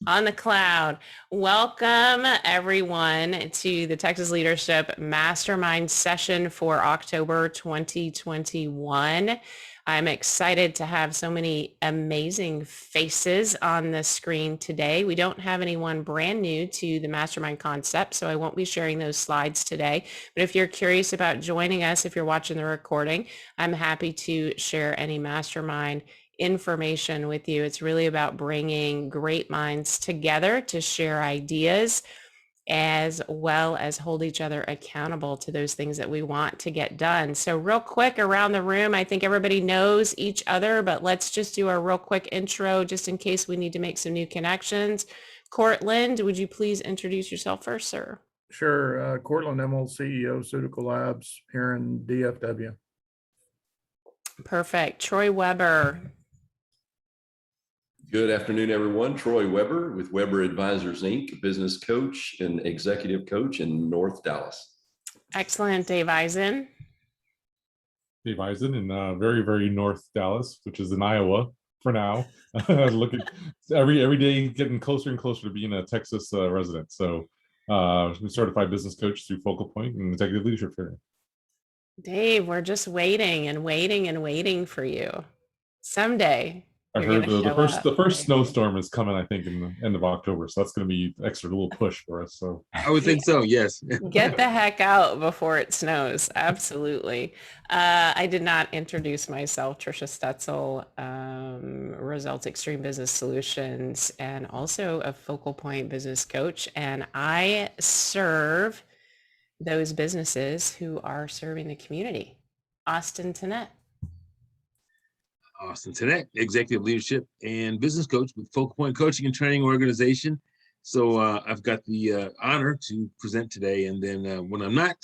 On the cloud. Welcome everyone to the Texas Leadership Mastermind session for October 2021. I'm excited to have so many amazing faces on the screen today. We don't have anyone brand new to the mastermind concept, so I won't be sharing those slides today. But if you're curious about joining us, if you're watching the recording, I'm happy to share any mastermind information with you. It's really about bringing great minds together to share ideas as well as hold each other accountable to those things that we want to get done. So real quick around the room, I think everybody knows each other, but let's just do a real quick intro just in case we need to make some new connections. Cortland, would you please introduce yourself first, sir? Sure. Cortland Emmel, CEO, Ceutical Labs here in DFW. Perfect. Troy Weber. Good afternoon, everyone. Troy Weber with Weber Advisors, Inc., business coach and executive coach in North Dallas. Excellent. Dave Eisen. Dave Eisen in very, very North Dallas, which is in Iowa for now. Looking every day getting closer and closer to being a Texas resident. So certified business coach through Focal Point and executive leadership training. Dave, we're just waiting and waiting and waiting for you. Someday. I heard the first snowstorm is coming, I think, in the end of October. So that's going to be extra little push for us. So I would think so. Yes. Get the heck out before it snows. Absolutely. I did not introduce myself. Tricia Stetzel, Results Extreme Business Solutions, and also a Focal Point business coach. And I serve those businesses who are serving the community. Austin Tennett. Austin Tennett, executive leadership and business coach with Focal Point Coaching and Training Organization. So I've got the honor to present today. And then when I'm not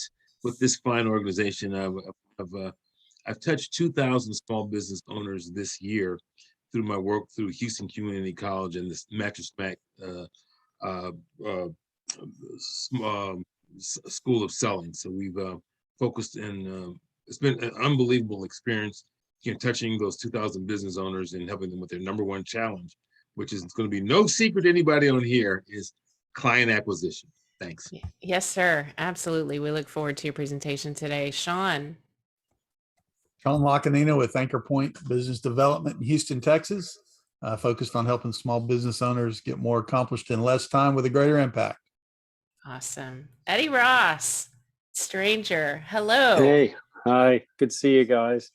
with this fine organization, I've touched 2,000 small business owners this year through my work through Houston Community College and this Mattress Mac School of Selling. So we've focused in, it's been an unbelievable experience, touching those 2,000 business owners and helping them with their number one challenge, which is going to be no secret to anybody on here, is client acquisition. Thanks. Yes, sir. Absolutely. We look forward to your presentation today. Sean Lacanino with Anchor Point Business Development in Houston, Texas, focused on helping small business owners get more accomplished in less time with a greater impact. Awesome. Eddie Ross, stranger. Hello. Hey, hi. Good to see you guys.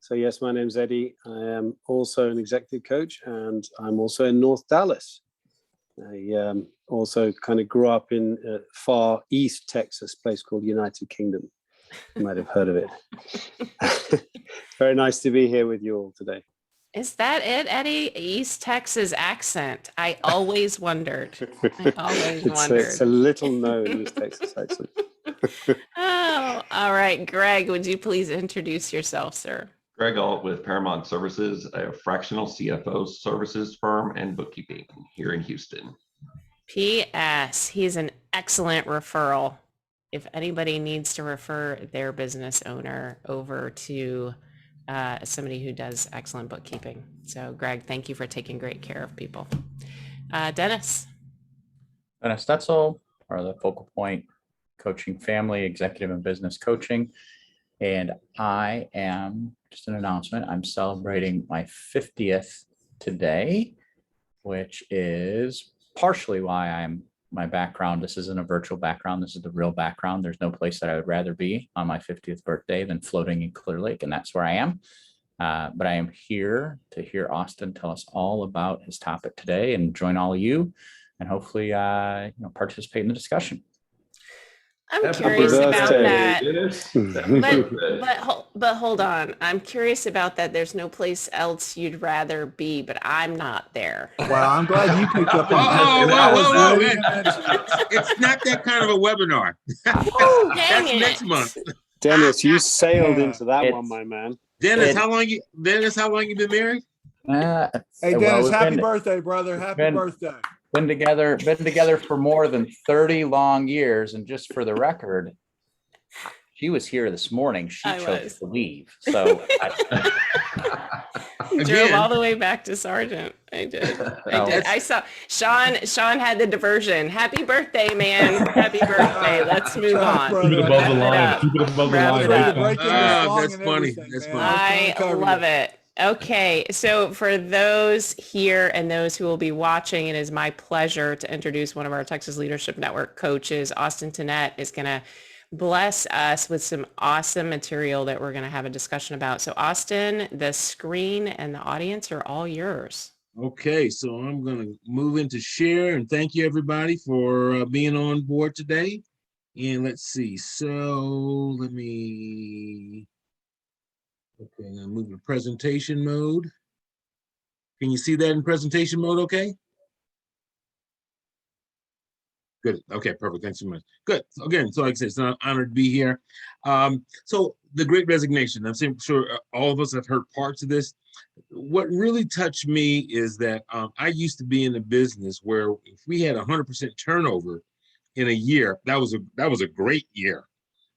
So yes, my name's Eddie. I am also an executive coach and I'm also in North Dallas. I also kind of grew up in far east Texas, place called United Kingdom. You might have heard of it. Very nice to be here with you all today. Is that it, Eddie? East Texas accent. I always wondered. It's a little known East Texas accent. Oh, all right. Greg, would you please introduce yourself, sir? Greg Alt with Paramount Services, a fractional CFO services firm and bookkeeping here in Houston. P.S. He's an excellent referral. If anybody needs to refer their business owner over to somebody who does excellent bookkeeping. So Greg, thank you for taking great care of people. Dennis. Dennis Stetzel, or the Focal Point Coaching Family, Executive and Business Coaching. And I am, just an announcement, I'm celebrating my 50th today, which is partially why my background, this isn't a virtual background, this is the real background. There's no place that I would rather be on my 50th birthday than floating in Clear Lake, and that's where I am. But I am here to hear Austin tell us all about his topic today and join all of you and hopefully participate in the discussion. I'm curious about that. But hold on. I'm curious about that. There's no place else you'd rather be, but I'm not there. Well, I'm glad you picked up. Whoa, man. It's not that kind of a webinar. That's next month. Dennis, you sailed into that one, my man. Dennis, how long you been married? Hey, Dennis, happy birthday, brother. Happy birthday. Been together for more than 30 long years. And just for the record, she was here this morning. She chose to leave. So Drove all again, the way back to Sergeant. I did. I Wow. did. I saw Sean. Sean had the diversion. Happy birthday, man. Happy birthday. Let's move Try, on. brother. Keep it above Wrap the it line. up. Keep it above the Wrap line. it Ready to up. break into song that's and funny. everything, That's man. funny. I was trying I to cover love you. it. Okay, so for those here and those who will be watching, it is my pleasure to introduce one of our Texas Leadership Network coaches. Austin Tennette is going to bless us with some awesome material that we're going to have a discussion about. So Austin, the screen and the audience are all yours. Okay, so I'm going to move into share, and thank you everybody for being on board today. And let's see. So let me. Okay, I'm gonna move to presentation mode. Can you see that in presentation mode? Okay. Good. Okay, perfect. Thanks so much. Good. Again, so like I said, it's an honor to be here. So the Great Resignation, I'm sure all of us have heard parts of this. What really touched me is that I used to be in a business where if we had 100% turnover in a year, that was a great year.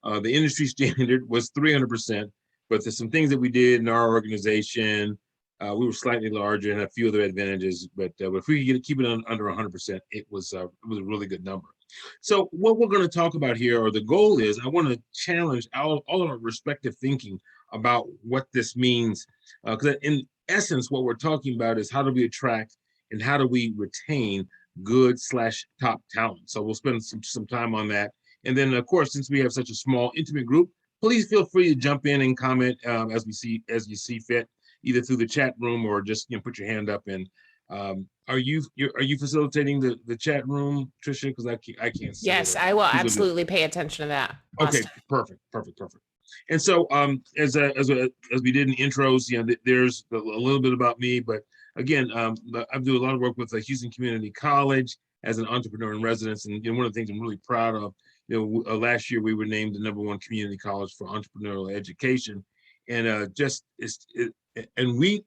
The industry standard was 300%, but there's some things that we did in our organization. We were slightly larger and a few other advantages, but if we could keep it under 100%, it was a really good number. So what we're going to talk about here, or the goal is, I want to challenge all of our respective thinking about what this means, because in essence, what we're talking about is how do we attract and how do we retain good/top talent. So we'll spend some time on that. And then, of course, since we have such a small, intimate group, please feel free to jump in and comment as you see fit, either through the chat room or just put your hand up. And are you facilitating the chat room, Tricia? Because I can't see Yes, it. I will absolutely pay attention to that. Okay, Austin. perfect. And so, as we did in intros, there's a little bit about me, but again, I do a lot of work with the Houston Community College as an entrepreneur in residence, and one of the things I'm really proud of, last year we were named the #1 community college for entrepreneurial education, and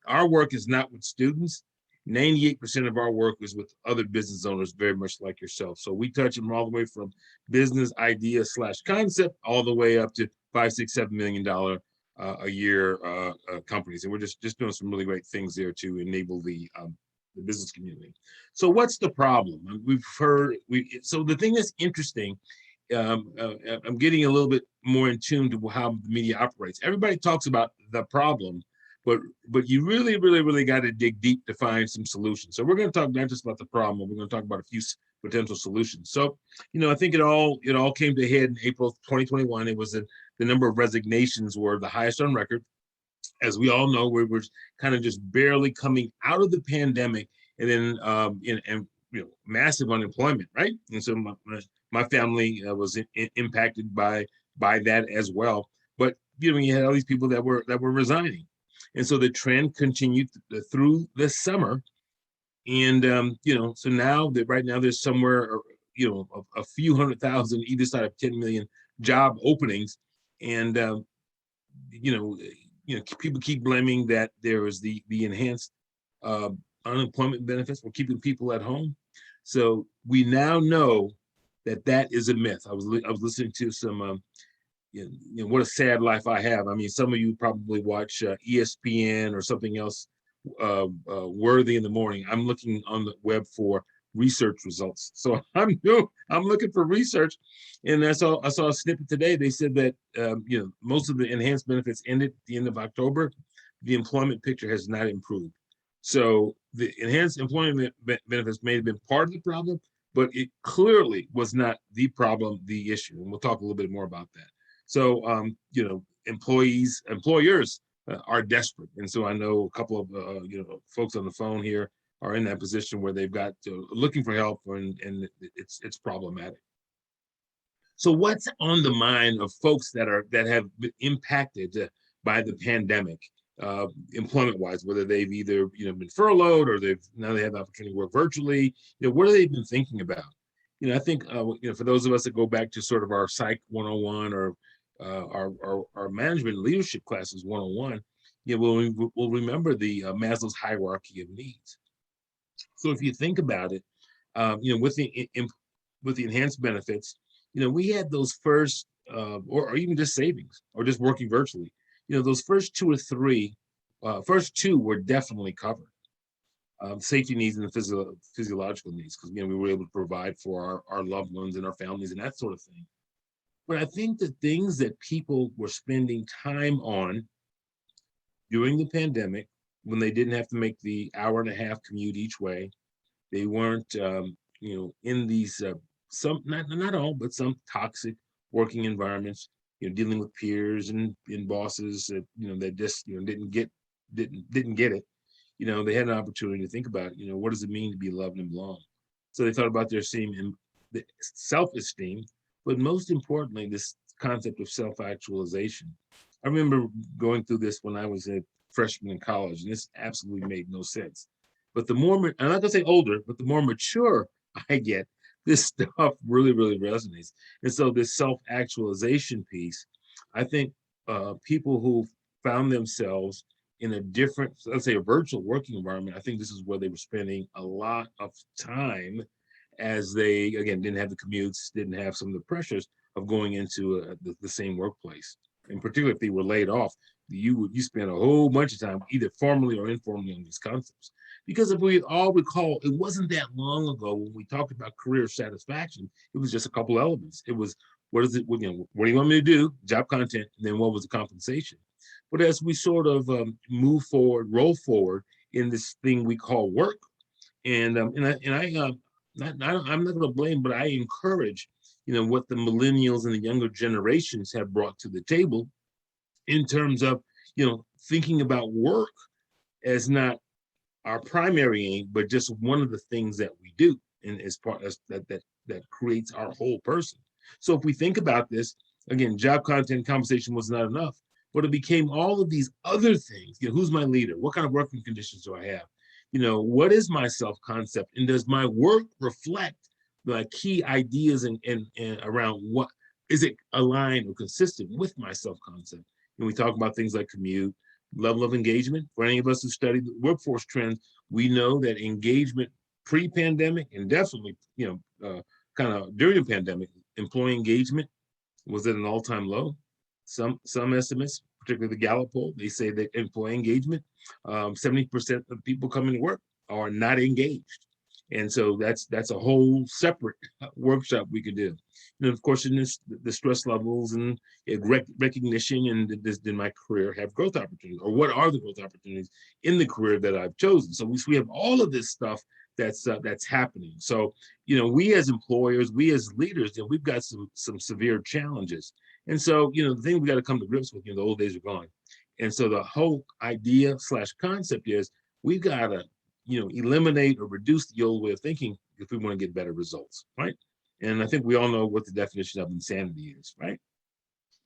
our work is not with students. 98% of our work is with other business owners, very much like yourself. So we touch them all the way from business idea / concept all the way up to $5, $6, $7 million a year companies, and we're just doing some really great things there to enable the business community. So what's the problem? So the thing that's interesting, I'm getting a little bit more in tune to how the media operates. Everybody talks about the problem, but you really got to dig deep to find some solutions. So we're going to talk not just about the problem, but we're going to talk about a few potential solutions. So, I think it all came to head in April 2021. It was the number of resignations were the highest on record. As we all know, we were kind of just barely coming out of the pandemic, and then massive unemployment, right? And so my family was impacted by that as well. But you had all these people that were resigning, and so the trend continued through the summer. And so now right now there's somewhere a few 100,000 either side of 10 million job openings, and people keep blaming that there is the enhanced unemployment benefits for keeping people at home. So we now know that is a myth. I was listening to some what a sad life I have. I mean, some of you probably watch ESPN or something else worthy in the morning. I'm looking on the web for research results. So I'm looking for research, and I saw a snippet today. They said that most of the enhanced benefits ended at the end of October. The employment picture has not improved. So the enhanced employment benefits may have been part of the problem, but it clearly was not the problem, the issue. And we'll talk a little bit more about that. So employers are desperate, and so I know a couple of folks on the phone here are in that position where they've got looking for help, and it's problematic. So what's on the mind of folks that have been impacted by the pandemic, employment-wise, whether they've either been furloughed or they have the opportunity to work virtually? What have they been thinking about? I think for those of us that go back to sort of our Psych 101 or our management leadership classes 101, we'll remember the Maslow's hierarchy of needs. So if you think about it, with the enhanced benefits, we had those first, or even just savings, or just working virtually, those first 2 or 3 first two were definitely covered. Safety needs and the physiological needs, because we were able to provide for our loved ones and our families and that sort of thing. But I think the things that people were spending time on during the pandemic, when they didn't have to make the 1.5-hour commute each way, they weren't, in these some, not all, but some toxic working environments. Dealing with peers and bosses that that just didn't get it. They had an opportunity to think about what does it mean to be loved and belong. So they thought about their self-esteem, but most importantly, this concept of self-actualization. I remember going through this when I was a freshman in college, and this absolutely made no sense. But the more, I'm not gonna say older, but the more mature I get, this stuff really, really resonates. And so this self-actualization piece, I think people who found themselves in a different, let's say a virtual working environment, I think this is where they were spending a lot of time, as they, again, didn't have the commutes, didn't have some of the pressures of going into the same workplace. And particularly if they were laid off, you spend a whole bunch of time either formally or informally on these concepts. Because if we all recall, it wasn't that long ago when we talked about career satisfaction, it was just a couple elements. It was, what do you want me to do? Job content, and then what was the compensation? But as we sort of move forward, roll forward in this thing we call work, I'm not going to blame, but I encourage, what the millennials and the younger generations have brought to the table in terms of, thinking about work as not our primary aim, but just one of the things that we do, and as part of that creates our whole person. So if we think about this, again, job content compensation was not enough, but it became all of these other things. Who's my leader? What kind of working conditions do I have? What is my self-concept? And does my work reflect the key ideas and around what, is it aligned or consistent with my self-concept? And we talk about things like commute, level of engagement. For any of us who study the workforce trends, we know that engagement pre-pandemic and definitely, kind of during the pandemic, employee engagement was at an all-time low. Some estimates, particularly the Gallup poll, they say that employee engagement, 70% of people coming to work are not engaged. And so that's a whole separate workshop we could do. And of course, in this, the stress levels and recognition, and does my career have growth opportunities, or what are the growth opportunities in the career that I've chosen? So we have all of this stuff that's happening. So we as employers, we as leaders, we've got some severe challenges. And so the thing we got to come to grips with, the old days are gone. And so the whole idea / concept is we've got to eliminate or reduce the old way of thinking if we want to get better results, right? And I think we all know what the definition of insanity is, right?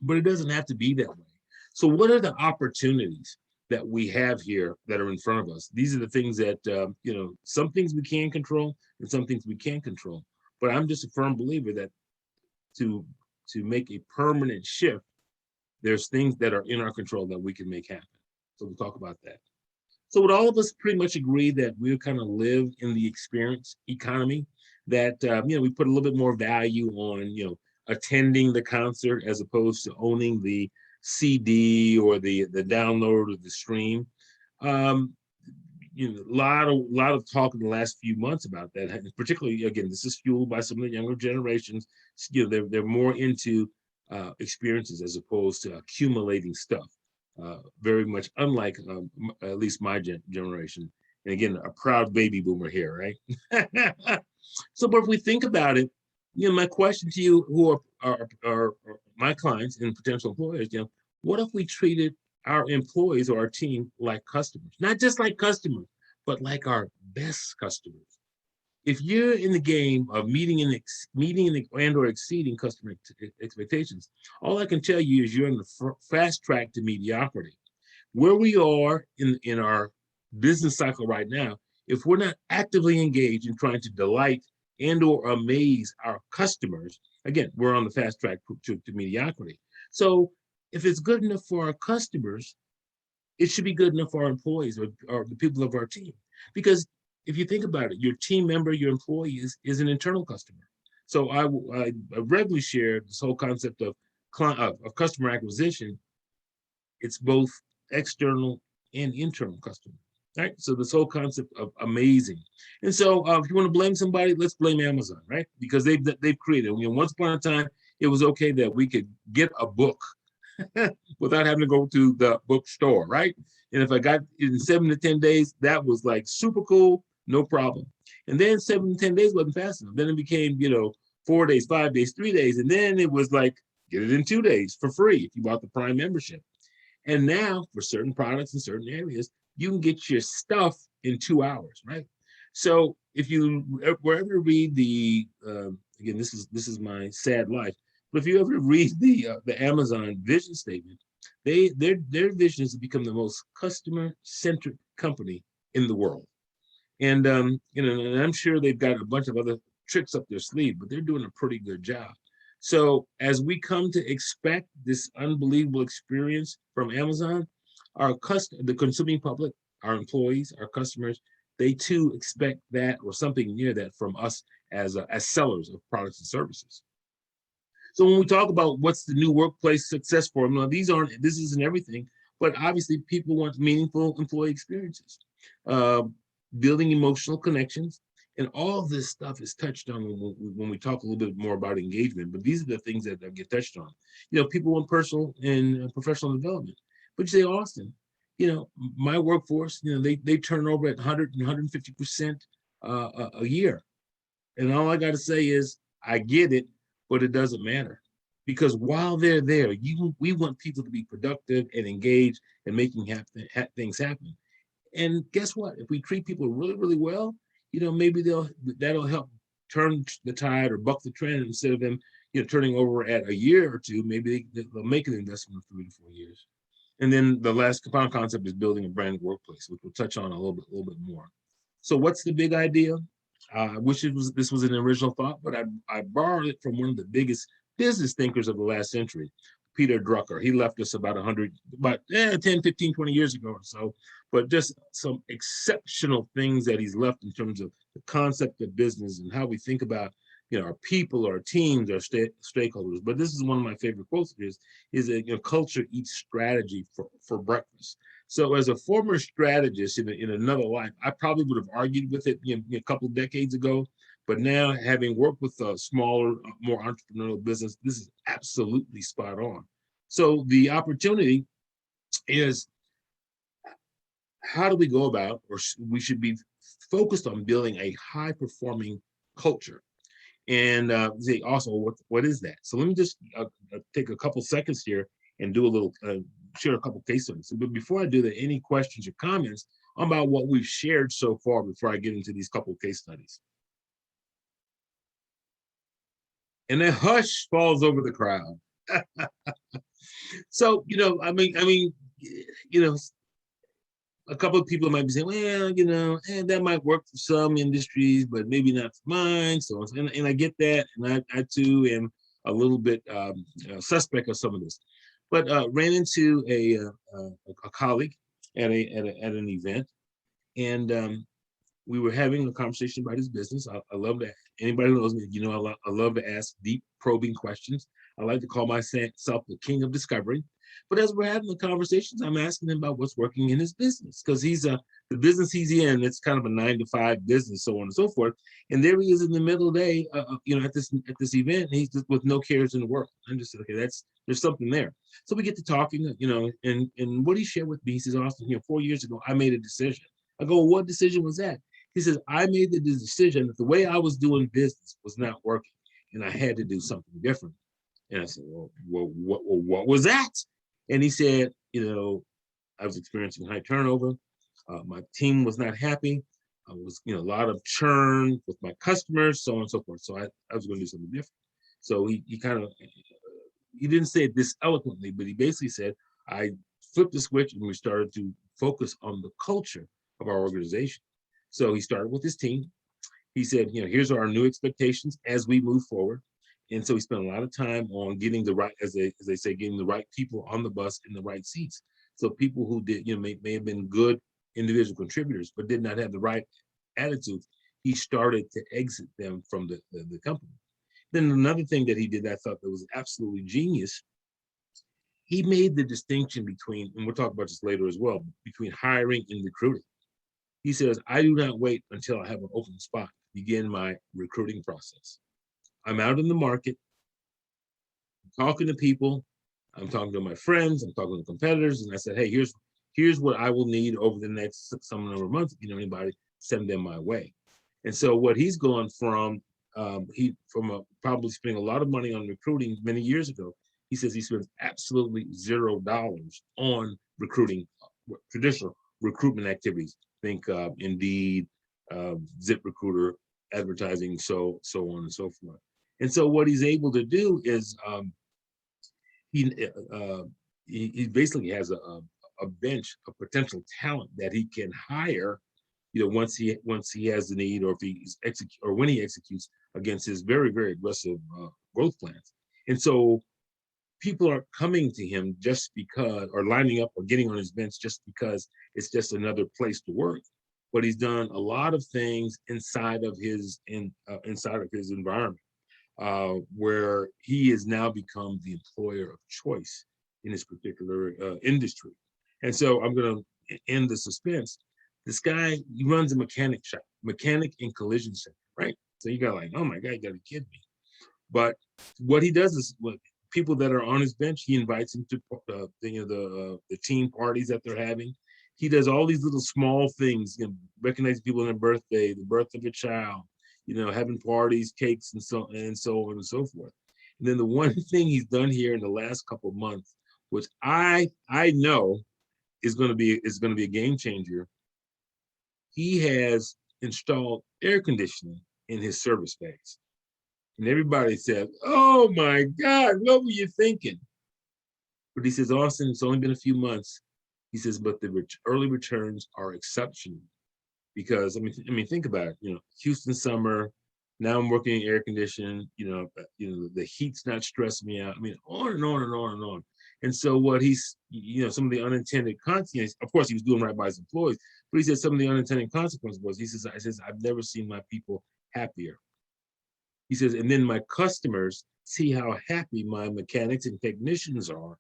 But it doesn't have to be that way. So what are the opportunities that we have here that are in front of us? These are the things that, some things we can control and some things we can't control. But I'm just a firm believer that to make a permanent shift, there's things that are in our control that we can make happen. So we'll talk about that. So would all of us pretty much agree that we kind of live in the experience economy, that, we put a little bit more value on, attending the concert as opposed to owning the CD or the download or the stream? A lot of talk in the last few months about that, and particularly, again, this is fueled by some of the younger generations. They're more into experiences as opposed to accumulating stuff. Very much unlike at least my generation. And again, a proud baby boomer here, right? So, but if we think about it, my question to you, who are my clients and potential employers, what if we treated our employees or our team like customers? Not just like customers, but like our best customers. If you're in the game of meeting and or exceeding customer expectations, all I can tell you is you're in the fast track to mediocrity. Where we are in our business cycle right now, if we're not actively engaged in trying to delight and or amaze our customers, again, we're on the fast track to mediocrity. So if it's good enough for our customers, it should be good enough for our employees or the people of our team. Because if you think about it, your team member, your employee is an internal customer. So I regularly share this whole concept of customer acquisition. It's both external and internal customer. Right? So this whole concept of amazing. And so if you want to blame somebody, let's blame Amazon, right? Because they've created, once upon a time, it was okay that we could get a book without having to go to the bookstore, right? And if I got it in 7 to 10 days, that was like super cool, no problem. And then 7 to 10 days wasn't fast enough. Then it became, 4 days, 5 days, 3 days. And then it was like, get it in 2 days for free if you bought the Prime membership. And now for certain products in certain areas, you can get your stuff in 2 hours, right? So if you wherever read the, again, this is my sad life, but if you ever read the Amazon vision statement, their vision is to become the most customer-centric company in the world. And and I'm sure they've got a bunch of other tricks up their sleeve, but they're doing a pretty good job. So as we come to expect this unbelievable experience from Amazon, the consuming public, our employees, our customers, they too expect that or something near that from us as sellers of products and services. So when we talk about what's the new workplace success formula, this isn't everything, but obviously people want meaningful employee experiences, building emotional connections, and all of this stuff is touched on when we talk a little bit more about engagement, but these are the things that get touched on. People want personal and professional development, but you say, Austin, my workforce, they turn over at 100 and 150% a year. And all I got to say is, I get it, but it doesn't matter. Because while they're there, we want people to be productive and engaged and making things happen. And guess what? If we treat people really, really well, maybe that'll help turn the tide or buck the trend. Instead of them, turning over at a year or two, maybe they'll make an investment of 3 to 4 years. And then the last compound concept is building a brand new workplace, which we'll touch on a little bit more. So what's the big idea? I wish this was an original thought, but I borrowed it from one of the biggest business thinkers of the last century, Peter Drucker. He left us about 10, 15, 20 years ago or so, but just some exceptional things that he's left in terms of the concept of business and how we think about our people, our teams, our stakeholders. But this is one of my favorite quotes is that culture eats strategy for breakfast. So as a former strategist in another life, I probably would have argued with it a couple of decades ago. But now, having worked with a smaller, more entrepreneurial business, this is absolutely spot on. So the opportunity is, how do we go about, or we should be focused on building a high-performing culture. And also, what is that? So let me just take a couple seconds here and do a little, share a couple case studies. But before I do that, any questions or comments about what we've shared so far before I get into these couple case studies? And a hush falls over the crowd. So, a couple of people might be saying, well, that might work for some industries, but maybe not for mine. So, and I get that. And I too am a little bit suspect of some of this. But ran into a colleague at an event, and we were having a conversation about his business. I love that. Anybody who knows me, I love to ask deep, probing questions. I like to call myself the king of discovery. But as we're having the conversations, I'm asking him about what's working in his business, because the business he's in, it's kind of a 9-to-5 business, so on and so forth. And there he is in the middle of the day, at this event, and he's just with no cares in the world. I'm just okay. There's something there. So we get to talking, and what he shared with me, he says, Austin, 4 years ago, I made a decision. I go, well, what decision was that? He says, I made the decision that the way I was doing business was not working, and I had to do something different. And I said, well, what was that? And he said, I was experiencing high turnover. My team was not happy. I was, a lot of churn with my customers, so on and so forth. So I was going to do something different. So he didn't say it this eloquently, but he basically said, I flipped the switch and we started to focus on the culture of our organization. So he started with his team. He said, here's our new expectations as we move forward. And so he spent a lot of time on getting the right, as they say, getting the right people on the bus in the right seats. So people who did, may have been good individual contributors, but did not have the right attitudes, he started to exit them from the company. Then another thing that he did that I thought that was absolutely genius he made the distinction between, and we'll talk about this later as well, between hiring and recruiting. He says, I do not wait until I have an open spot to begin my recruiting process. I'm out in the market, talking to people, I'm talking to my friends, I'm talking to competitors, and I said, hey, here's what I will need over the next some number of months. If you know anybody, send them my way. And so what he's going from, probably spending a lot of money on recruiting many years ago, he says he spends absolutely $0 on recruiting, traditional recruitment activities. Think Indeed, ZipRecruiter, advertising, so on and so forth. And so what he's able to do is he basically has a bench of potential talent that he can hire, once he has the need, or if he's when he executes against his very, very aggressive growth plans. And so people are coming to him just because, or lining up or getting on his bench just because it's just another place to work. But he's done a lot of things inside of his environment, where he has now become the employer of choice in this particular industry. And so I'm going to end the suspense. This guy, he runs a mechanic shop, mechanic and collision center, right? So you got like, oh my God, you got to kid me. But what he does is, people that are on his bench, he invites them to the team parties that they're having. He does all these little small things, recognizing people on their birthday, the birth of a child, having parties, cakes, and so on and so forth. And then the one thing he's done here in the last couple of months, which I know is going to be a game changer. He has installed air conditioning in his service bays. And everybody said, oh my God, what were you thinking? But he says, Austin, it's only been a few months. He says, but the early returns are exceptional. Because I mean, think about it. Houston summer. Now I'm working in air conditioning. The heat's not stressing me out. I mean, on and on and on and on. And so what he's, some of the unintended consequences. Of course, he was doing right by his employees, but he said some of the unintended consequences was, he says, I've never seen my people happier. He says, and then my customers see how happy my mechanics and technicians are.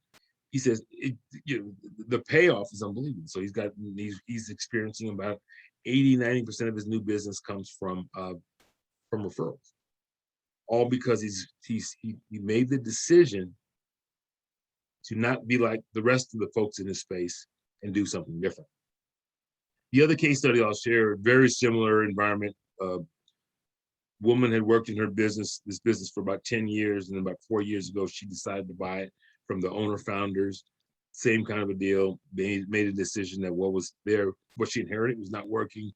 He says, the payoff is unbelievable. So he's experiencing about 80–90% of his new business comes from referrals, all because he made the decision to not be like the rest of the folks in his space and do something different. The other case study I'll share, very similar environment. Woman had worked in this business for about 10 years, and then about 4 years ago, she decided to buy it from the owner founders. Same kind of a deal. They made a decision that what she inherited was not working.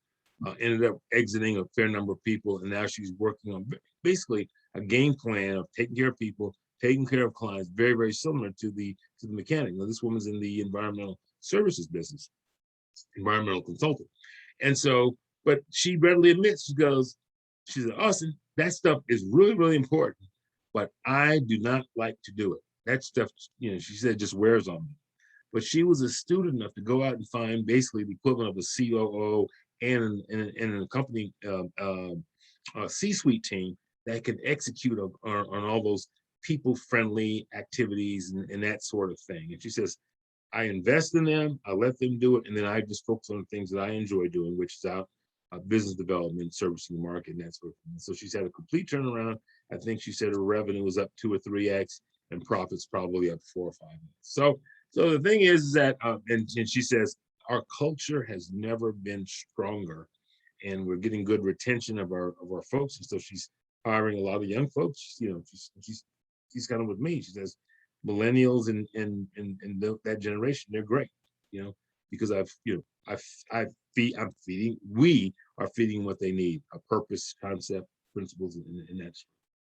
Ended up exiting a fair number of people, and now she's working on basically a game plan of taking care of people, taking care of clients, very, very similar to the mechanic. Now, this woman's in the environmental services business, environmental consultant. And so, but she readily admits, she said, Austin, that stuff is really, really important, but I do not like to do it. That stuff, she said, just wears on me. But she was astute enough to go out and find basically the equivalent of a COO and a company C-suite team that can execute on all those people-friendly activities and that sort of thing. And she says, I invest in them, I let them do it, and then I just focus on the things that I enjoy doing, which is business development, servicing the market, and that sort of thing. So she's had a complete turnaround. I think she said her revenue was up 2 or 3x, and profits probably up 4 or 5x. So the thing is that, and she says, our culture has never been stronger, and we're getting good retention of our folks. And so she's hiring a lot of young folks. She's kind of with me. She says, millennials and that generation, they're great, because we are feeding what they need, a purpose, concept, principles, and that.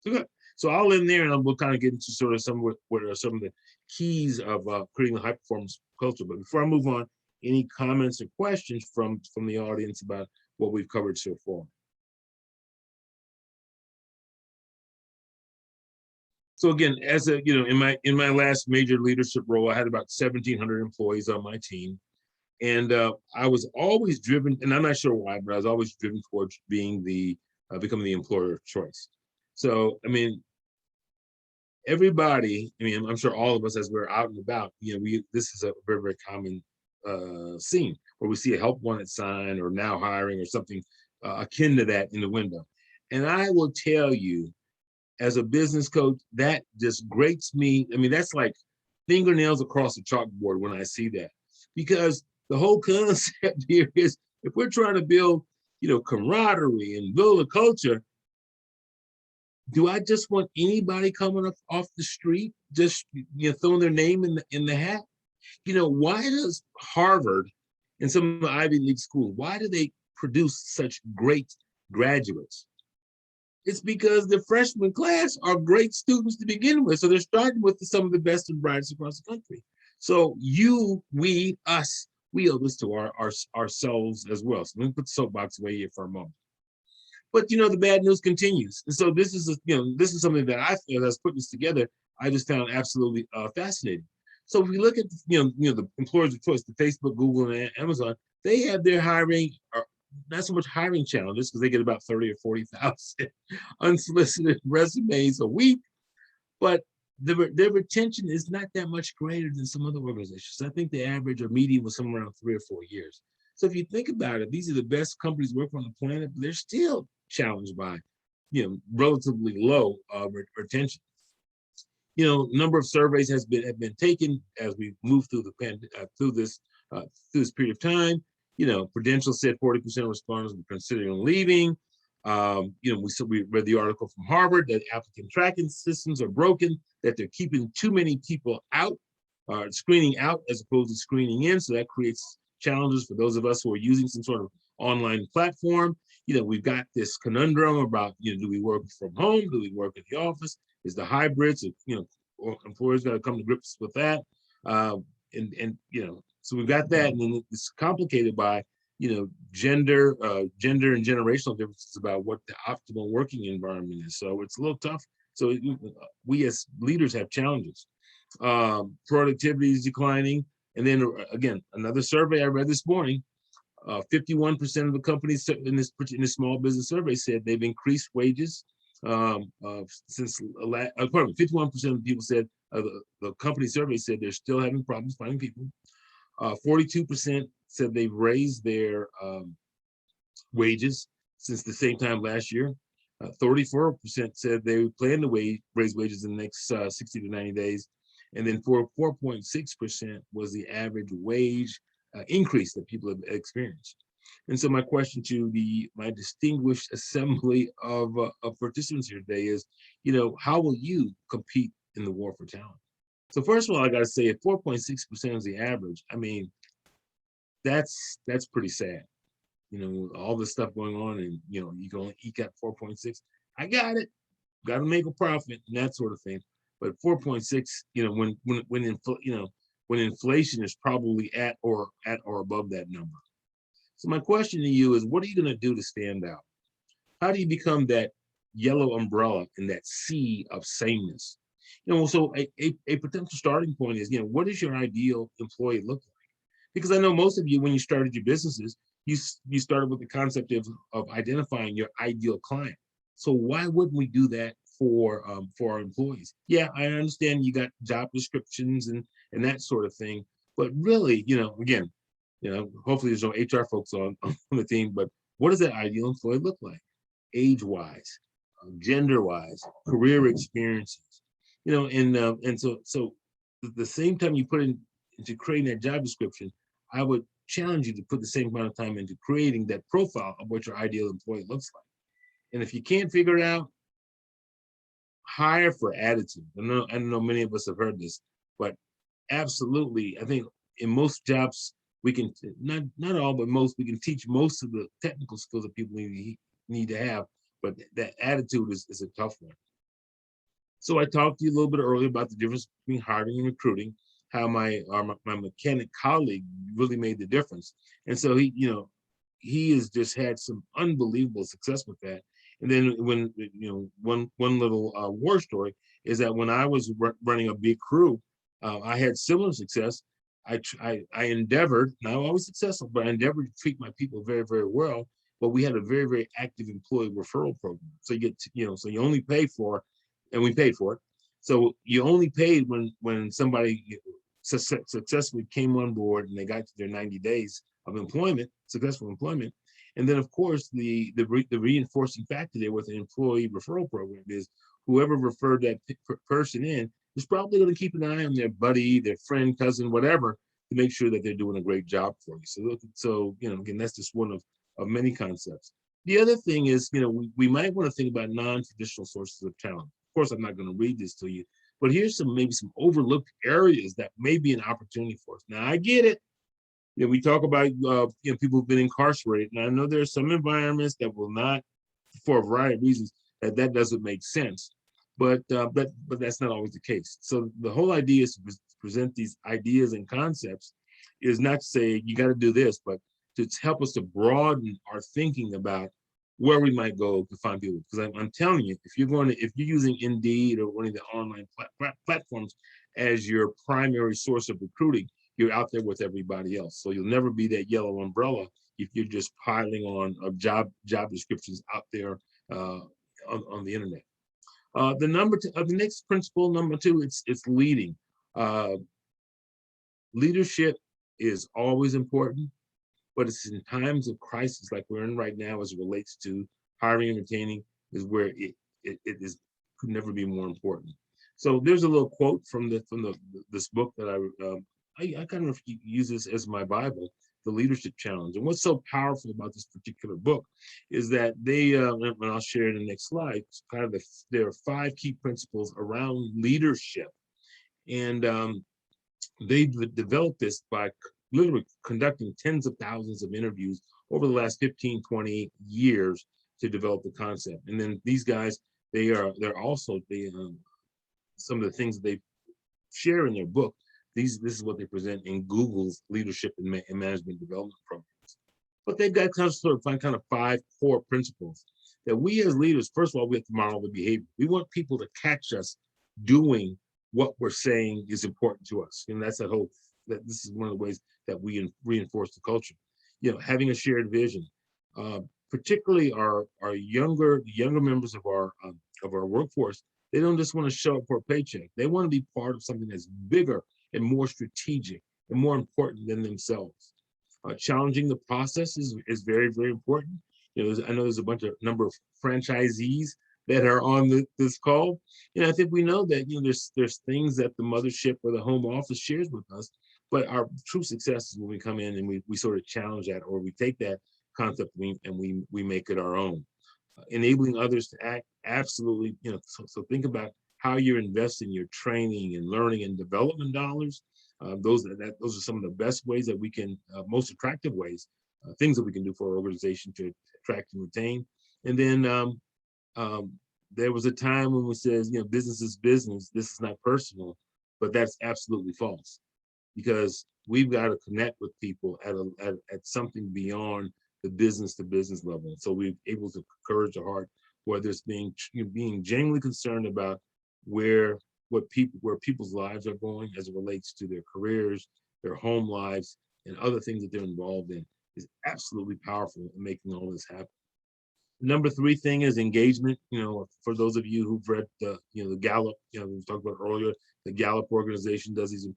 So good. So I'll end there, and we'll kind of get into sort of what are some of the keys of creating a high performance culture. But before I move on, any comments or questions from the audience about what we've covered so far? So again, as in my last major leadership role, I had about 1,700 employees on my team. And I was always driven, and I'm not sure why, but I was always driven towards being becoming the employer of choice. So, I mean, everybody, I mean, I'm sure all of us as we're out and about, this is a very, very common scene where we see a help wanted sign or now hiring or something akin to that in the window. And I will tell you, as a business coach, that just grates me. I mean, that's like fingernails across the chalkboard when I see that, because the whole concept here is if we're trying to build, camaraderie and build a culture, do I just want anybody coming up off the street just throwing their name in the hat? Why does Harvard and some of the Ivy League schools, why do they produce such great graduates? It's because the freshman class are great students to begin with. So they're starting with some of the best and brightest across the country. So we owe this to ourselves as well. So let me put the soapbox away here for a moment. But the bad news continues. And so this is something that I feel, as putting this together, I just found absolutely fascinating. So if we look at the employers of choice, the Facebook, Google, and Amazon, they have their hiring, not so much hiring challenges because they get about 30 or 40,000 unsolicited resumes a week, but their retention is not that much greater than some other organizations. I think the average or median was somewhere around 3 or 4 years. So if you think about it, these are the best companies working on the planet, but they're still challenged by, relatively low retention. Number of surveys have been taken as we move through through this period of time. Prudential said 40% of respondents were considering leaving. We read the article from Harvard that applicant tracking systems are broken, that they're keeping too many people out, screening out as opposed to screening in. So that creates challenges for those of us who are using some sort of online platform. We've got this conundrum about, do we work from home? Do we work in the office? Is the hybrids, or employers got to come to grips with that. So we've got that, and then it's complicated by, gender and generational differences about what the optimal working environment is. So it's a little tough. So we as leaders have challenges. Productivity is declining. And then again, another survey I read this morning, 51% of the companies in this small business survey said they've increased wages since 51% of people said, the company survey said they're still having problems finding people. 42% said they've raised their wages since the same time last year. 34% said they plan to raise wages in the next 60 to 90 days. And then 4.6% was the average wage increase that people have experienced. And so my question to my distinguished assembly of participants here today is, how will you compete in the war for talent? So first of all, I got to say, if 4.6% is the average, I mean, that's pretty sad. All this stuff going on, and you can only eke out 4.6. I got it. Got to make a profit and that sort of thing. But 4.6, when inflation is probably at or above that number. So my question to you is, what are you going to do to stand out? How do you become that yellow umbrella in that sea of sameness? So a potential starting point is, what does your ideal employee look like? Because I know most of you, when you started your businesses, you started with the concept of identifying your ideal client. So why wouldn't we do that for our employees? Yeah, I understand you got job descriptions and that sort of thing, but really, again, hopefully there's no HR folks on the team, but what does that ideal employee look like? Age-wise, gender-wise, career experiences, and so the same time you put into creating that job description, I would challenge you to put the same amount of time into creating that profile of what your ideal employee looks like. And if you can't figure it out, hire for attitude. I know many of us have heard this, but absolutely, I think in most jobs, we can, not all, but most, we can teach most of the technical skills that people need to have, but that attitude is a tough one. So I talked to you a little bit earlier about the difference between hiring and recruiting, how my mechanic colleague really made the difference. And so he has just had some unbelievable success with that. And then when, one little war story is that when I was running a big crew, I had similar success. I endeavored, not always successful, but I endeavored to treat my people very, very well. But we had a very, very active employee referral program. So you get, so you only pay for, and we paid for it, So you only paid when somebody successfully came on board and they got to their 90 days of employment, successful employment. And then of course the reinforcing factor there with an employee referral program is whoever referred that person in is probably going to keep an eye on their buddy, their friend, cousin, whatever, to make sure that they're doing a great job for you. So again, that's just one of many concepts. The other thing is, we might want to think about non-traditional sources of talent. Of course, I'm not going to read this to you, but here's maybe some overlooked areas that may be an opportunity for us. Now, I get it. We talk about people who've been incarcerated, and I know there are some environments that will not, for a variety of reasons, that doesn't make sense. But that's not always the case. So the whole idea is to present these ideas and concepts is not to say you got to do this, but to help us to broaden our thinking about where we might go to find people. Because I'm telling you, if you're using Indeed or one of the online platforms as your primary source of recruiting, you're out there with everybody else. So you'll never be that yellow umbrella if you're just piling on job descriptions out there on the internet. The next principle, number 2, it's leading. Leadership is always important, but it's in times of crisis like we're in right now as it relates to hiring and retaining is where it could never be more important. So there's a little quote from this book that I kind of use this as my Bible, The Leadership Challenge. And what's so powerful about this particular book is that they, and I'll share in the next slide, kind of there are 5 key principles around leadership. And they developed this by literally conducting tens of thousands of interviews over the last 15, 20 years to develop the concept. And then these guys, they're also some of the things that they share in their book. This is what they present in Google's leadership and management development programs. But they've got kind of 5 core principles that we as leaders, first of all, we have to model the behavior. We want people to catch us doing what we're saying is important to us. And that's that this is one of the ways that we reinforce the culture. Having a shared vision, particularly our younger members of our workforce, they don't just want to show up for a paycheck. They want to be part of something that's bigger and more strategic and more important than themselves. Challenging the process is very, very important. I know there's a number of franchisees that are on this call. I think we know that there's things that the mothership or the home office shares with us, but our true success is when we come in and we sort of challenge that, or we take that concept and we make it our own. Enabling others to act, absolutely. So think about how you're investing your training and learning and development dollars. Those are some of the best ways that we can, most attractive ways, things that we can do for our organization to attract and retain. And then there was a time when we said, business is business, this is not personal, but that's absolutely false, because we've got to connect with people at something beyond the business to business level. So we're able to encourage the heart, whether it's being genuinely concerned about where people's lives are going as it relates to their careers, their home lives, and other things that they're involved in, is absolutely powerful in making all this happen. Number 3 thing is engagement. For those of you who've read the Gallup, we talked about earlier, the Gallup organization does these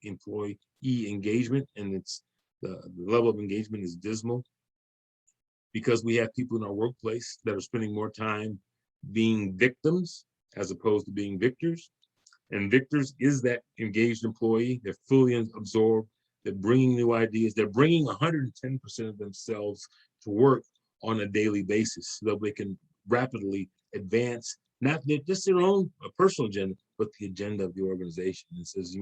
employee engagement, and it's the level of engagement is dismal, because we have people in our workplace that are spending more time being victims as opposed to being victors. And victors is that engaged employee. They're fully absorbed. They're bringing new ideas. They're bringing 110% of themselves to work on a daily basis, so that they can rapidly advance not just their own personal agenda, but the agenda of the organization. And says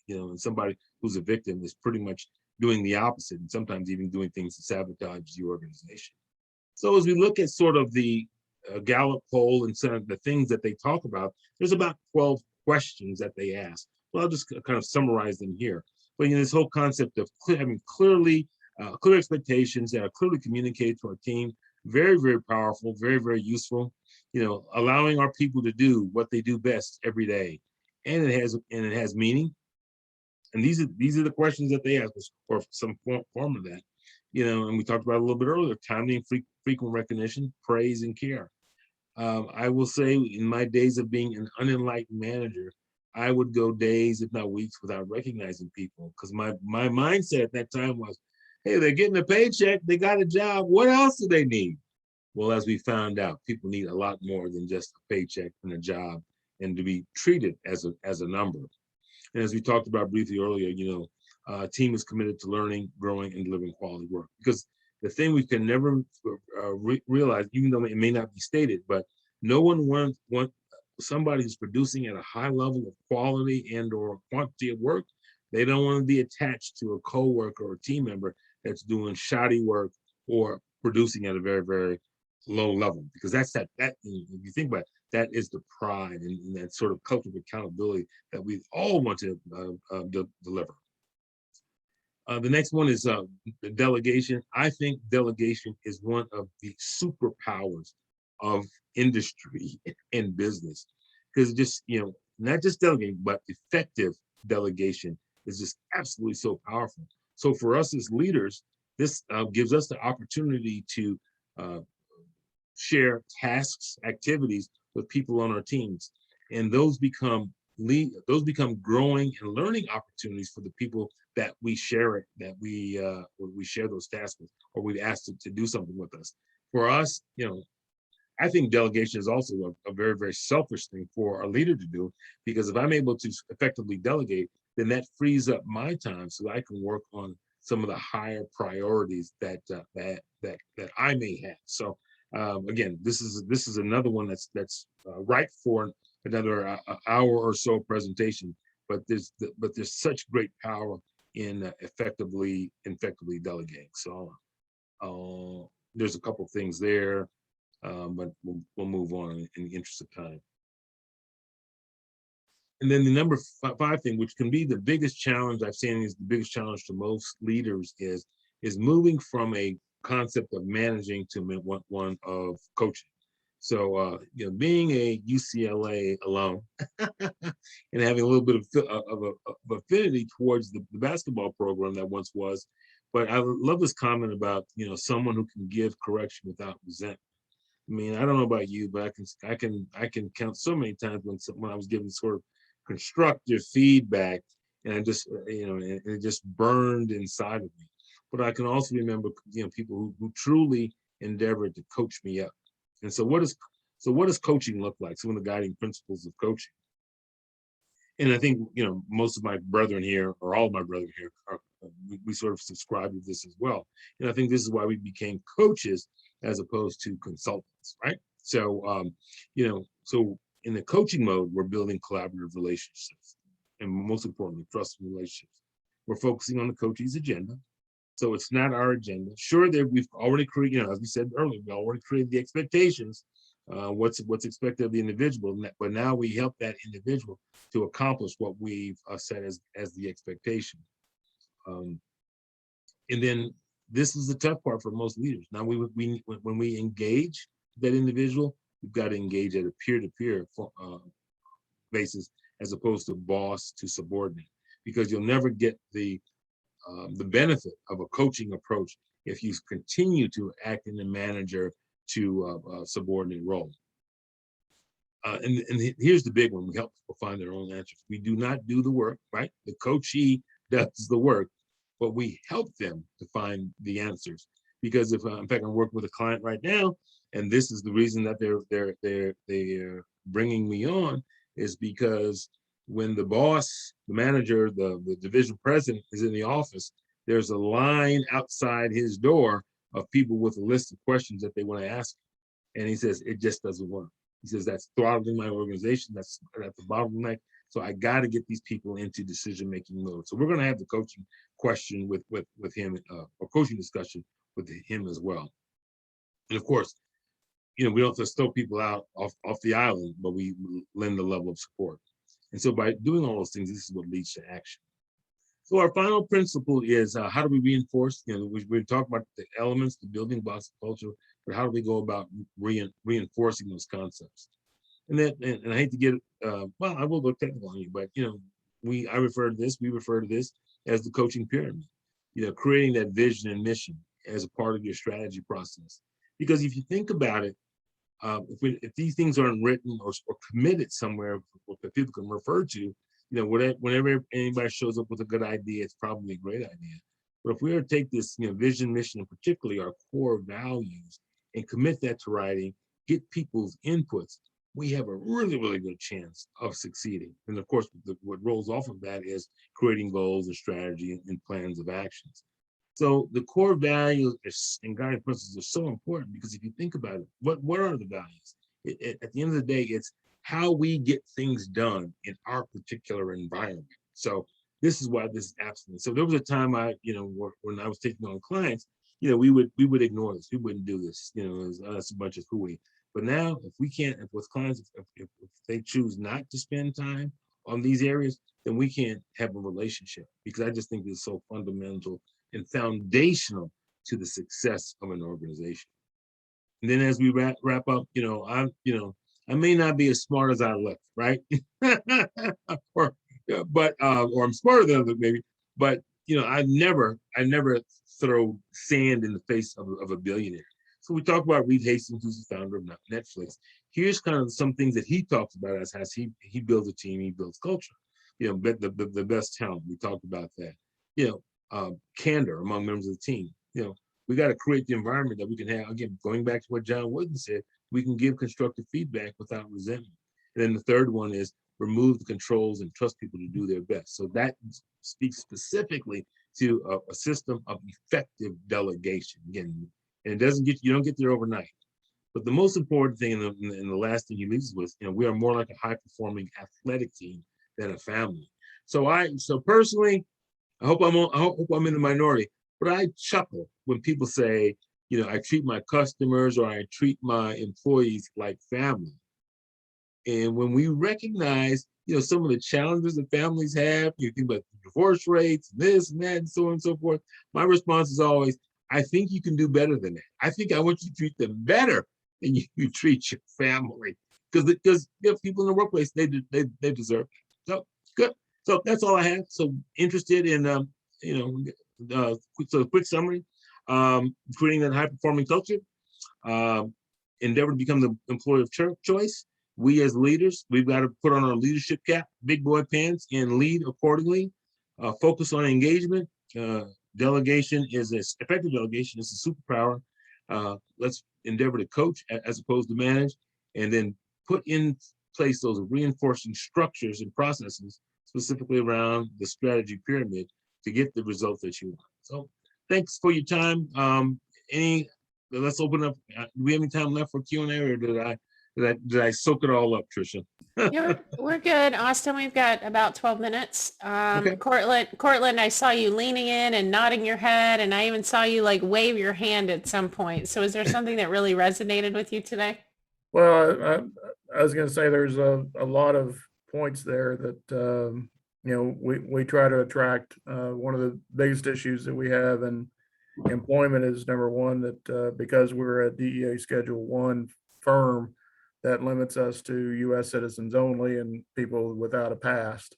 and somebody who's a victim is pretty much doing the opposite, and sometimes even doing things to sabotage the organization. So as we look at sort of the Gallup poll and some of the things that they talk about, there's about 12 questions that they ask. Well, I'll just kind of summarize them here. But this whole concept of having clear expectations that are clearly communicated to our team, very, very powerful, very, very useful. Allowing our people to do what they do best every day, and it has meaning. And these are the questions that they ask us, or some form of that. And we talked about it a little bit earlier: timely and frequent recognition, praise, and care. I will say in my days of being an unenlightened manager, I would go days, if not weeks, without recognizing people, because my mindset at that time was, hey, they're getting a paycheck, they got a job, what else do they need? Well, as we found out, people need a lot more than just a paycheck and a job, and to be treated as a number. And as we talked about briefly earlier, a team is committed to learning, growing, and delivering quality work. Because the thing we can never realize, even though it may not be stated, but no one wants somebody who's producing at a high level of quality and or quantity of work. They don't want to be attached to a coworker or a team member that's doing shoddy work or producing at a very, very low level, because that's that if you think about it, that is the pride and that sort of culture of accountability that we all want to deliver. The next one is the delegation. I think delegation is one of the superpowers of industry and business, because just, not just delegating, but effective delegation is just absolutely so powerful. So for us as leaders, this gives us the opportunity to share tasks, activities with people on our teams, and those become growing and learning opportunities for the people that we share we share those tasks with, or we've asked to do something with us. For us, I think delegation is also a very, very selfish thing for a leader to do, because if I'm able to effectively delegate, then that frees up my time so that I can work on some of the higher priorities that I may have. So again, this is another one that's ripe for another hour or so presentation. But there's such great power in effectively delegating. So there's a couple things there, but we'll move on in the interest of time. And then the number 5 thing, which can be the biggest challenge I've seen, is the biggest challenge to most leaders, is moving from a concept of managing to one of coaching. So being a UCLA alum and having a little bit of affinity towards the basketball program that once was, but I love this comment about someone who can give correction without resentment. I mean, I don't know about you, but I can count so many times when I was given sort of constructive feedback, and I just and it just burned inside of me. But I can also remember people who truly endeavored to coach me up. And so what does coaching look like? Some of the guiding principles of coaching. And I think most of my brethren here, or all of my brethren here, we sort of subscribe to this as well. And I think this is why we became coaches as opposed to consultants, right? So so in the coaching mode, we're building collaborative relationships, and most importantly, trusting relationships. We're focusing on the coachee's agenda. So it's not our agenda. Sure, that we've already created, as we said earlier, we already created the expectations, what's expected of the individual, but now we help that individual to accomplish what we've set as the expectation. And then this is the tough part for most leaders. Now, when we engage that individual, we've got to engage at a peer-to-peer basis as opposed to boss to subordinate, because you'll never get the benefit of a coaching approach if you continue to act in the manager to subordinate role. And here's the big one: we help people find their own answers. We do not do the work, right? The coachee does the work, but we help them to find the answers. Because if, in fact, I'm working with a client right now, and this is the reason that they're bringing me on, is because when the boss, the manager, the division president is in the office, there's a line outside his door of people with a list of questions that they want to ask. And he says, it just doesn't work. He says, that's throttling my organization. That's the bottleneck. So I got to get these people into decision-making mode. So we're going to have the coaching question with him, or coaching discussion with him as well. And of course, we don't just throw people out off the island, but we lend a level of support. And so by doing all those things, this is what leads to action. So our final principle is how do we reinforce, we talk about the elements, the building blocks of culture, but how do we go about reinforcing those concepts? And I hate to get, well, I will go technical on you, but we refer to this as the coaching pyramid, creating that vision and mission as a part of your strategy process. Because if you think about it, if these things aren't written or committed somewhere that people can refer to, whenever anybody shows up with a good idea, it's probably a great idea. But if we were to take this, vision, mission, and particularly our core values, and commit that to writing, get people's inputs, we have a really, really good chance of succeeding. And of course, what rolls off of that is creating goals and strategy and plans of actions. So the core values and guiding principles are so important, because if you think about it, what are the values? At the end of the day, it's how we get things done in our particular environment. So this is why this is absolutely. So there was a time when I was taking on clients, we would ignore this. We wouldn't do this. That's a bunch of hooey. But now, if we can't, if with clients, if they choose not to spend time on these areas, then we can't have a relationship, because I just think it's so fundamental and foundational to the success of an organization. And then as we wrap up, I may not be as smart as I look, right? or I'm smarter than others maybe, but I never throw sand in the face of a billionaire. So we talk about Reed Hastings, who's the founder of Netflix. Here's kind of some things that he talks about as he builds a team, he builds culture. The best talent. We talked about that. Candor among members of the team. We got to create the environment that we can have. Again, going back to what John Wooden said, we can give constructive feedback without resentment. And then the third one is remove the controls and trust people to do their best. So that speaks specifically to a system of effective delegation. Again, and you don't get there overnight. But the most important thing and the last thing he leaves with, we are more like a high-performing athletic team than a family. So personally, I hope I'm in the minority, but I chuckle when people say, I treat my customers or I treat my employees like family. And when we recognize, some of the challenges that families have, you think about divorce rates, this and that, and so on and so forth. My response is always, I think you can do better than that. I want you to treat them better than you treat your family, because people in the workplace, they deserve it. So good. So that's all I have. So interested in, so quick summary, creating that high performing culture, endeavor to become the employer of choice. We as leaders, we've got to put on our leadership cap, big boy pants, and lead accordingly. Focus on engagement. Delegation effective delegation is a superpower. Let's endeavor to coach as opposed to manage, and then put in place those reinforcing structures and processes, specifically around the strategy pyramid, to get the results that you want. So thanks for your time. Let's open up. Do we have any time left for Q&A, or did I soak it all up, Tricia? Yeah, we're good. Austin, we've got about 12 minutes. Okay. Cortland, I saw you leaning in and nodding your head, and I even saw you wave your hand at some point. So is there something that really resonated with you today? Well, I was going to say there's a lot of points there that, we try to attract. One of the biggest issues that we have in employment is, number one, that because we're a DEA Schedule 1 firm, that limits us to U.S. citizens only and people without a past.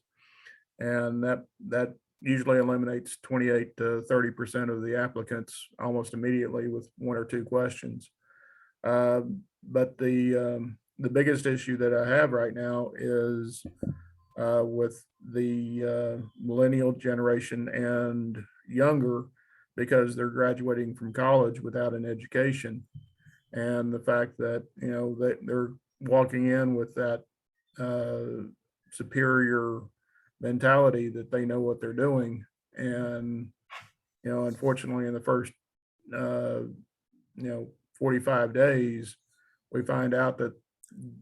And that usually eliminates 28 to 30% of the applicants almost immediately with one or two questions. But the biggest issue that I have right now is with the millennial generation and younger, because they're graduating from college without an education. And the fact that, that they're walking in with that superior mentality that they know what they're doing. And, unfortunately, in the first, 45 days, we find out that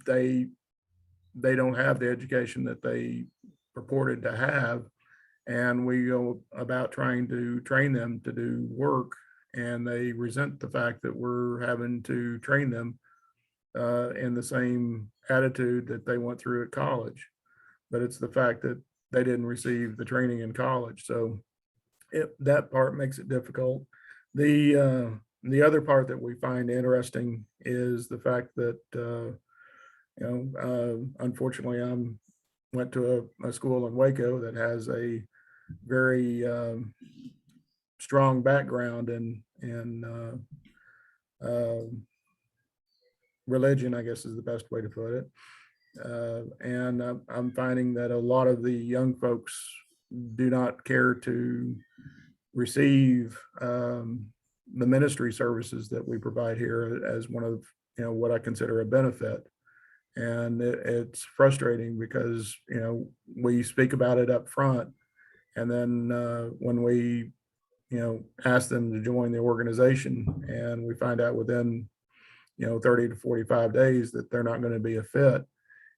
they don't have the education that they purported to have. And we go about trying to train them to do work, and they resent the fact that we're having to train them in the same attitude that they went through at college. But it's the fact that they didn't receive the training in college. So that part makes it difficult. The other part that we find interesting is the fact that, unfortunately, I went to a school in Waco that has a very strong background in religion, I guess is the best way to put it. And I'm finding that a lot of the young folks do not care to receive the ministry services that we provide here as one of, what I consider a benefit. And it's frustrating because, we speak about it up front. And then when we, ask them to join the organization and we find out within, 30 to 45 days that they're not going to be a fit.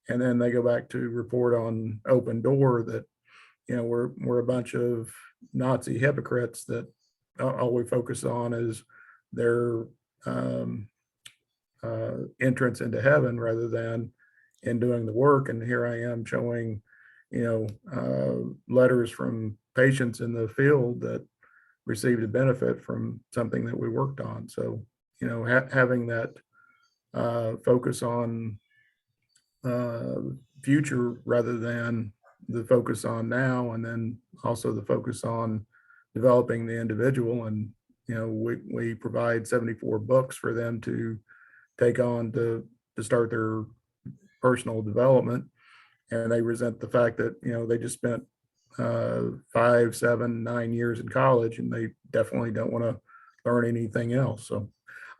And then they go back to report on Open Door that, we're a bunch of Nazi hypocrites that all we focus on is their entrance into heaven rather than in doing the work. And here I am showing, letters from patients in the field that received a benefit from something that we worked on. So, having that focus on future rather than the focus on now, and then also the focus on developing the individual. And, we provide 74 books for them to take on to start their personal development. And they resent the fact that, they just spent 5, 7, 9 years in college, and they definitely don't want to learn anything else. So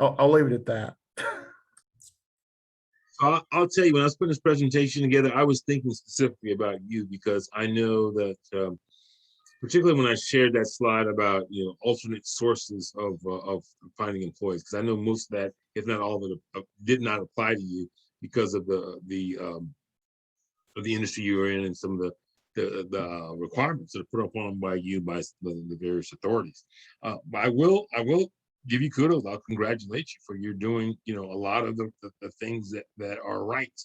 I'll leave it at that. I'll tell you, when I was putting this presentation together, I was thinking specifically about you, because I know that, particularly when I shared that slide about, alternate sources of finding employees, because I know most of that, if not all of it, did not apply to you because of the industry you were in and some of the requirements that are put upon by you by the various authorities. But I will give you kudos. I'll congratulate you for you're doing, a lot of the things that are right.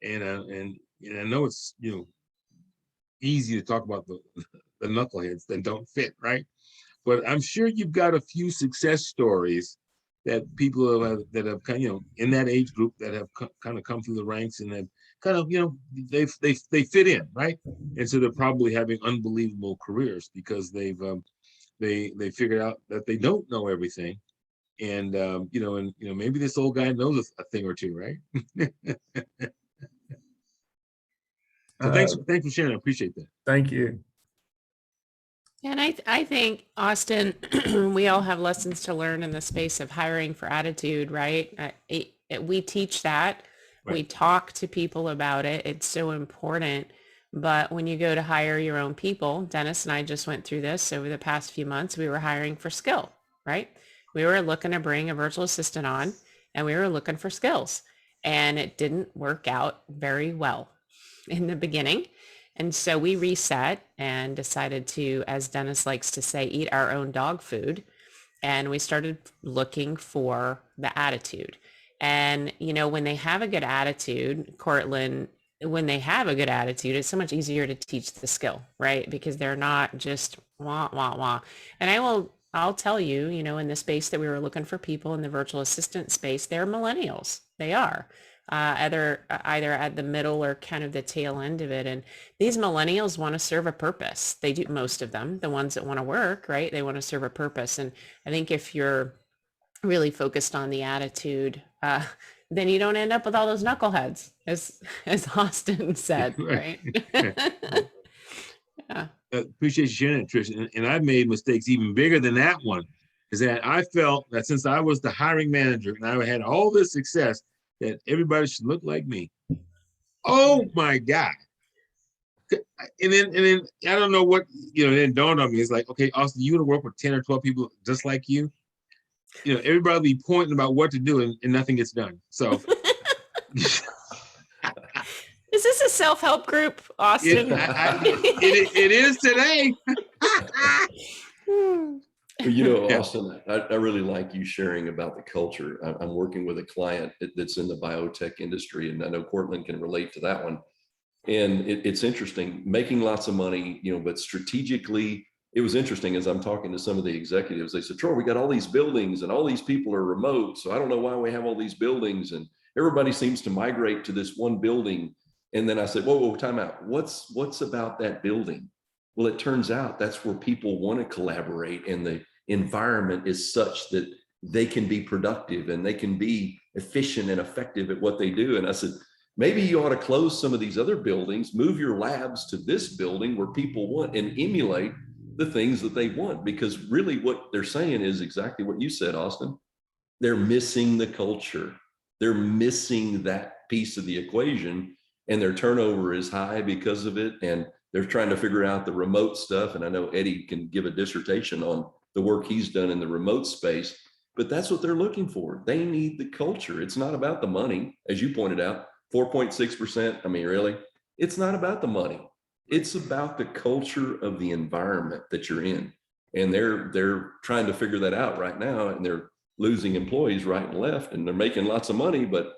And I know it's, easy to talk about the knuckleheads that don't fit, right? But I'm sure you've got a few success stories that people that have kind of, in that age group that have kind of come through the ranks and have kind of, they fit in, right? And so they're probably having unbelievable careers because they figured out that they don't know everything. And maybe this old guy knows a thing or two, right? So thanks for sharing. I appreciate that. Thank you. And I think, Austin, we all have lessons to learn in the space of hiring for attitude, right? We teach that. Right. We talk to people about it. It's so important. But when you go to hire your own people, Dennis and I just went through this over the past few months. We were hiring for skill, right? We were looking to bring a virtual assistant on, and we were looking for skills. And it didn't work out very well in the beginning. And so we reset and decided to, as Dennis likes to say, eat our own dog food. And we started looking for the attitude. And, when they have a good attitude, Cortland, when they have a good attitude, it's so much easier to teach the skill, right? Because they're not just wah, wah, wah. And I'll tell you, in the space that we were looking for people in the virtual assistant space, they're millennials. They are. Either at the middle or kind of the tail end of it. And these millennials want to serve a purpose. They do, most of them, the ones that want to work, right? They want to serve a purpose. And I think if you're really focused on the attitude, then you don't end up with all those knuckleheads, as Austin said, right? Yeah. Appreciate you sharing that, Trish. And I've made mistakes even bigger than that one, is that I felt that since I was the hiring manager and I had all this success, that everybody should look like me. Oh my God. And then I don't know what, then dawned on me. It's like, okay, Austin, you want to work with 10 or 12 people just like you? Everybody be pointing about what to do and nothing gets done. So. Is this a self-help group, Austin? It is today. Well, Austin, I really like you sharing about the culture. I'm working with a client that's in the biotech industry, and I know Cortland can relate to that one. And it's interesting, making lots of money, but strategically, it was interesting as I'm talking to some of the executives. They said, Troy, we got all these buildings and all these people are remote. So I don't know why we have all these buildings, and everybody seems to migrate to this one building. And then I said, whoa, time out. What's about that building? Well, it turns out that's where people want to collaborate, and the environment is such that they can be productive and they can be efficient and effective at what they do. And I said, maybe you ought to close some of these other buildings, move your labs to this building where people want, and emulate the things that they want. Because really what they're saying is exactly what you said, Austin. They're missing the culture. They're missing that piece of the equation, and their turnover is high because of it. And they're trying to figure out the remote stuff. And I know Eddie can give a dissertation on the work he's done in the remote space, but that's what they're looking for. They need the culture. It's not about the money, as you pointed out, 4.6%. I mean, really, it's not about the money. It's about the culture of the environment that you're in. And they're trying to figure that out right now, and they're losing employees right and left, and they're making lots of money. But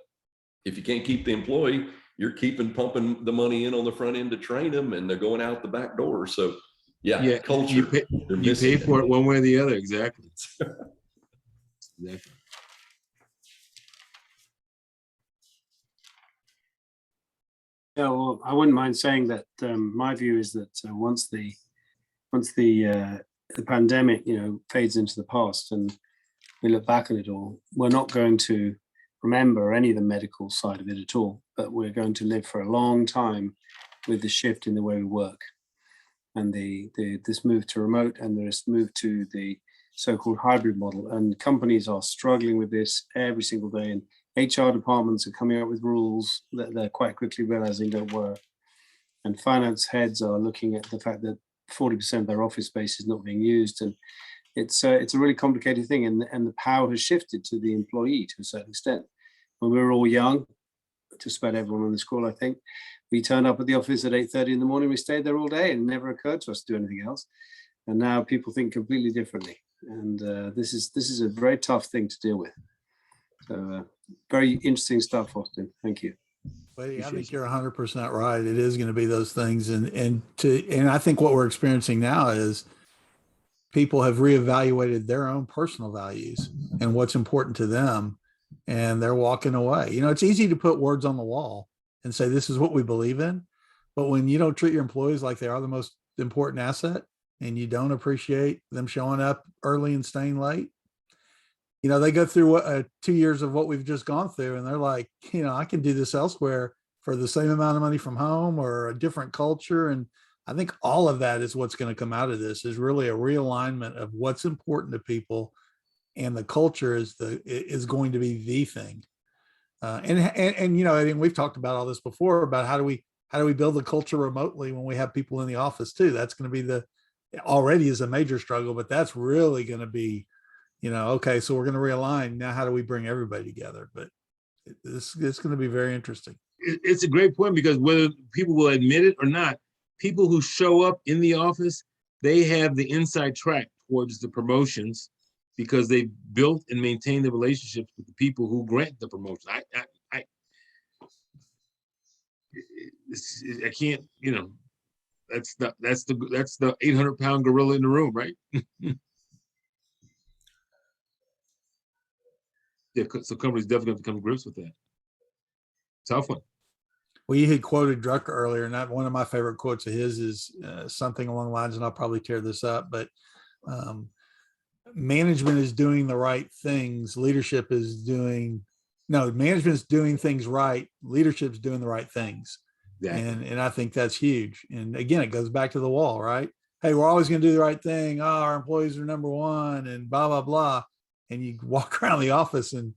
if you can't keep the employee, you're keeping pumping the money in on the front end to train them, and they're going out the back door. So yeah, culture. You pay for it one way or the other. Exactly. Exactly. Yeah, well, I wouldn't mind saying that my view is that once the pandemic, fades into the past and we look back at it all, we're not going to remember any of the medical side of it at all, but we're going to live for a long time with the shift in the way we work and this move to remote and this move to the so-called hybrid model. And companies are struggling with this every single day, and HR departments are coming up with rules that they're quite quickly realizing don't work. And finance heads are looking at the fact that 40% of their office space is not being used. And it's a really complicated thing. And the power has shifted to the employee to a certain extent. When we were all young, just about everyone on this call, I think, we turned up at the office at 8:30 in the morning. We stayed there all day, and it never occurred to us to do anything else. And now people think completely differently. And this is a very tough thing to deal with. So very interesting stuff, Austin. Thank you. Well, I think you're 100% right. It is going to be those things. And I think what we're experiencing now is people have reevaluated their own personal values and what's important to them. And they're walking away. It's easy to put words on the wall and say, this is what we believe in. But when you don't treat your employees like they are the most important asset, and you don't appreciate them showing up early and staying late, they go through 2 years of what we've just gone through, and they're like, I can do this elsewhere for the same amount of money from home or a different culture. And I think all of that is what's going to come out of this, is really a realignment of what's important to people, and the culture is going to be the thing. And we've talked about all this before about how do we build the culture remotely when we have people in the office too. That's going to be already is a major struggle, but that's really going to be, okay, so we're going to realign. Now, how do we bring everybody together? But it's going to be very interesting. It's a great point, because whether people will admit it or not, people who show up in the office, they have the inside track towards the promotions because they built and maintained the relationships with the people who grant the promotion. I can't, that's the 800-pound gorilla in the room, right? Yeah, so companies definitely have to come to grips with that. Tough one. Well, you had quoted Drucker earlier, and one of my favorite quotes of his is something along the lines, and I'll probably tear this up, but management is doing the right things. Management is doing things right. Leadership's doing the right things. Exactly. And I think that's huge. And again, it goes back to the wall, right? Hey, we're always going to do the right thing. Oh, our employees are number one and blah, blah, blah. And you walk around the office and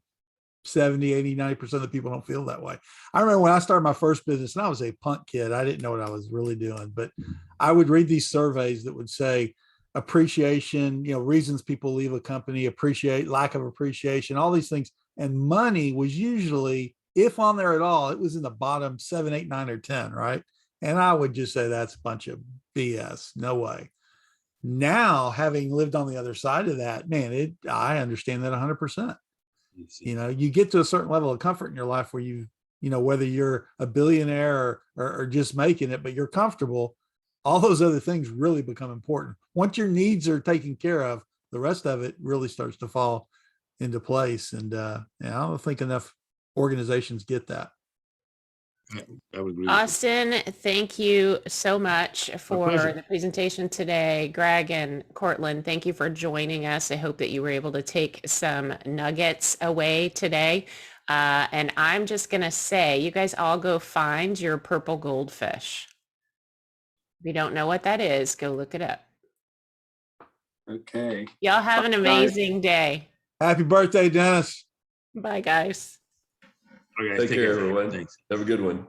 70, 80, 90% of the people don't feel that way. I remember when I started my first business, and I was a punk kid. I didn't know what I was really doing, but I would read these surveys that would say appreciation, reasons people leave a company, lack of appreciation, all these things. And money was usually, if on there at all, it was in the bottom 7, 8, 9, or 10, right? And I would just say that's a bunch of BS. No way. Now, having lived on the other side of that, man, I understand that 100%. You get to a certain level of comfort in your life where whether you're a billionaire or just making it, but you're comfortable, all those other things really become important. Once your needs are taken care of, the rest of it really starts to fall into place. And I don't think enough organizations get that. I would agree. Austin, thank you so much for pleasure. the presentation today. Greg and Cortland, thank you for joining us. I hope that you were able to take some nuggets away today. And I'm just going to say, you guys all go find your purple goldfish. If you don't know what that is, go look it up. Okay. Y'all have an amazing day. Happy birthday, Dennis. Bye, guys. Okay, Take care, care. everyone. Thanks. Have a good one.